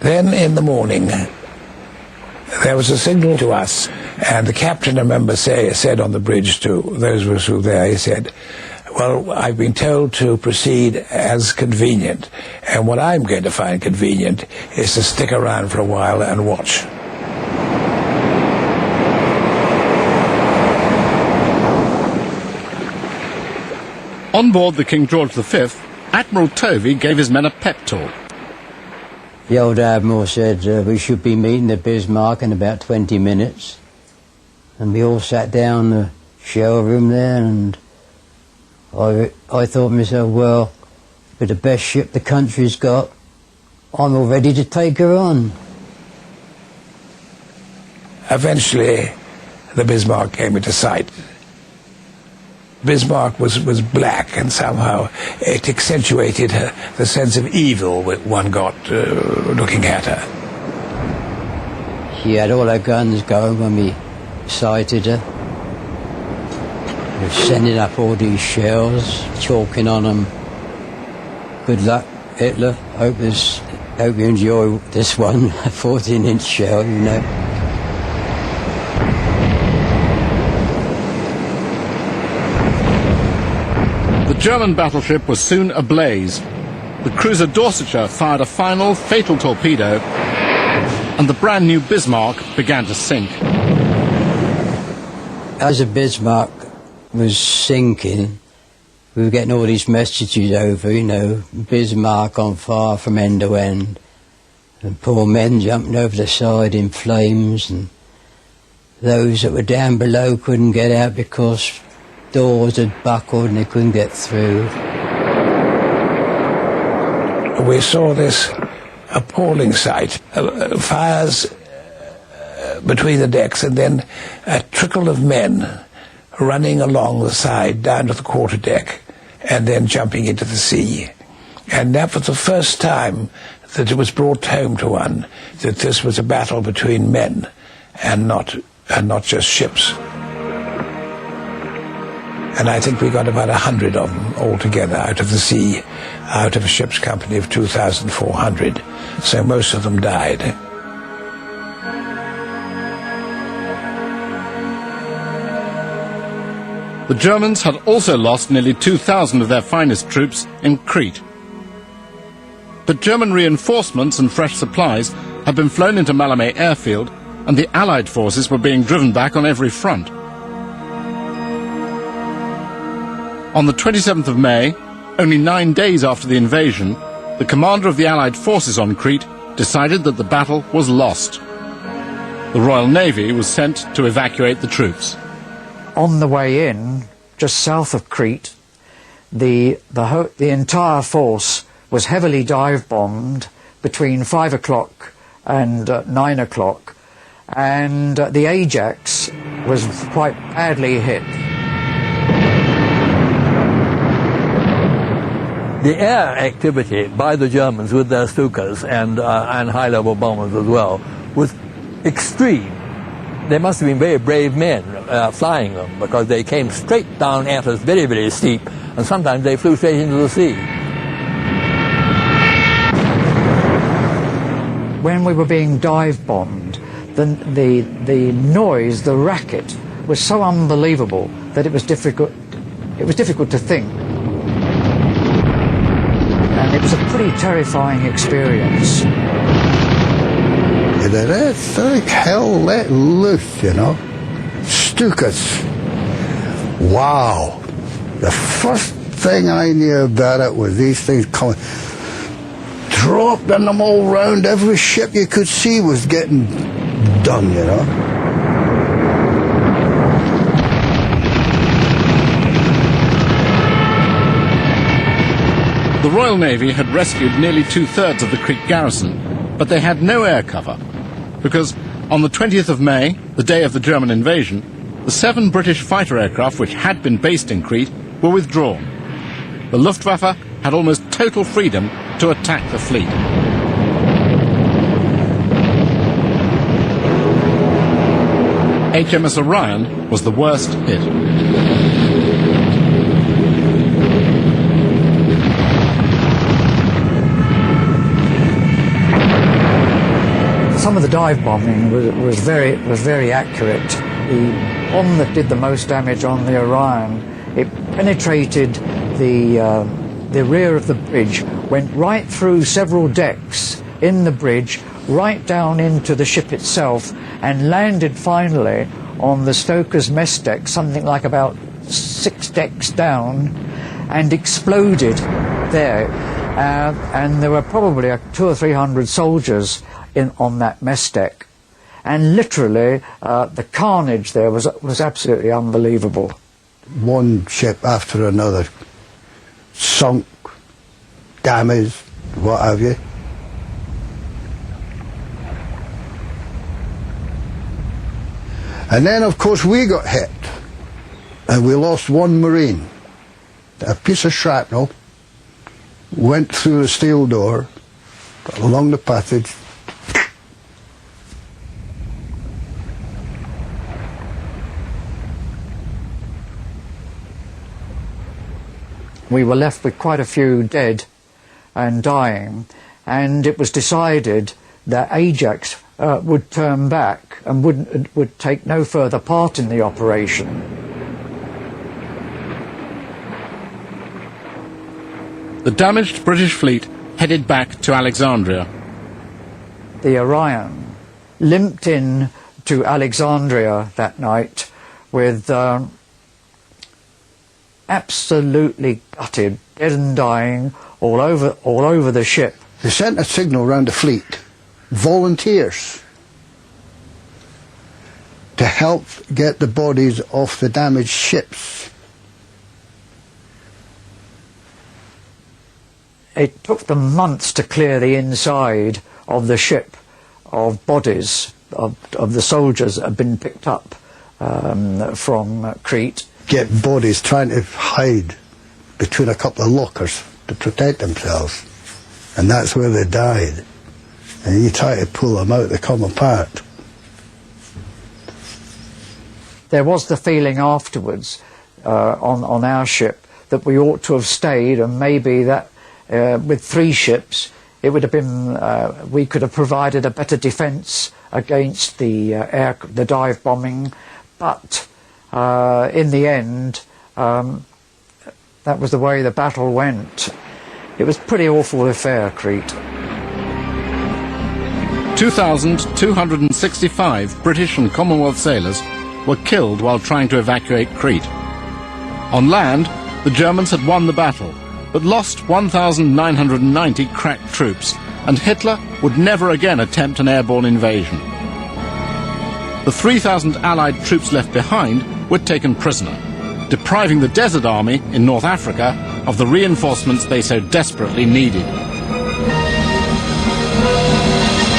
Then in the morning, there was a signal to us, and the captain, I remember, said on the bridge to those of us who were there, he said, well, I've been told to proceed as convenient, and what I'm going to find convenient is to stick around for a while and watch. On board the King George V, Admiral Tovey gave his men a pep talk. The old Admiral said we should be meeting the Bismarck in about 20 minutes. And we all sat down in the shower room there, and I thought to myself, well, with the best ship the country's got, I'm all ready to take her on. Eventually, the Bismarck came into sight. Bismarck was black, and somehow it accentuated the sense of evil that one got looking at her. She had all her guns going when we sighted her. We were sending up all these shells, chalking on them, good luck, Hitler. Hope you enjoy this one, a 14-inch shell, you know. The German battleship was soon ablaze. The cruiser Dorsetshire fired a final fatal torpedo, and the brand new Bismarck began to sink. As the Bismarck was sinking, we were getting all these messages over, you know, Bismarck on fire from end to end, and poor men jumping over the side in flames, and those that were down below couldn't get out because doors had buckled and they couldn't get through. We saw this appalling sight, fires between the decks, and then a trickle of men running along the side down to the quarterdeck and then jumping into the sea. And that was the first time that it was brought home to one that this was a battle between men and not just ships. And I think we got about 100 of them altogether out of the sea, out of a ship's company of 2,400. So most of them died. The Germans had also lost nearly 2,000 of their finest troops in Crete. But German reinforcements and fresh supplies had been flown into Malmö airfield, and the Allied forces were being driven back on every front. On the 27th of May, only 9 days after the invasion, the commander of the Allied forces on Crete decided that the battle was lost. The Royal Navy was sent to evacuate the troops. On the way in, just south of Crete, the entire force was heavily dive-bombed between 5 o'clock and 9 o'clock, and the Ajax was quite badly hit. The air activity by the Germans with their Stukas and high-level bombers as well was extreme. They must have been very brave men flying them, because they came straight down at us, very, very steep, and sometimes they flew straight into the sea. When we were being dive-bombed, the noise, the racket, was so unbelievable that it was difficult to think. And it was a pretty terrifying experience. It's like hell let loose, you know. Stukas. Wow. The first thing I knew about it was these things coming, dropping them all round. Every ship you could see was getting done, you know. The Royal Navy had rescued nearly 2/3 of the Crete garrison, but they had no air cover, because on the 20th of May, the day of the German invasion, the 7 British fighter aircraft which had been based in Crete were withdrawn. The Luftwaffe had almost total freedom to attack the fleet. HMS Orion was the worst hit. some of the dive bombing was very accurate. The bomb that did the most damage on the Orion, it penetrated the rear of the bridge, went right through several decks in the bridge, right down into the ship itself, and landed finally on the stoker's mess deck, something like about 6 decks down, and exploded there. And there were probably 200 or 300 soldiers on that mess deck. And literally, the carnage there was absolutely unbelievable. One ship after another, sunk, damaged, what have you. And then, of course, we got hit, and we lost one Marine. A piece of shrapnel went through the steel door, along the passage. We were left with quite a few dead and dying, and it was decided that Ajax would turn back and would take no further part in the operation. The damaged British fleet headed back to Alexandria. The Orion limped in to Alexandria that night with absolutely gutted, dead and dying, all over the ship. They sent a signal round the fleet, volunteers, to help get the bodies off the damaged ships. It took them months to clear the inside of the ship of bodies of the soldiers that had been picked up from Crete. Get bodies trying to hide between a couple of lockers to protect themselves. And that's where they died. And you try to pull them out, they come apart. There was the feeling afterwards on our ship that we ought to have stayed, and maybe that with 3 ships it would have been, we could have provided a better defence against the dive bombing, but in the end that was the way the battle went. It was a pretty awful affair, Crete. 2,265 British and Commonwealth sailors were killed while trying to evacuate Crete. On land, the Germans had won the battle, but lost 1,990 crack troops, and Hitler would never again attempt an airborne invasion. The 3,000 Allied troops left behind were taken prisoner, depriving the Desert Army in North Africa of the reinforcements they so desperately needed.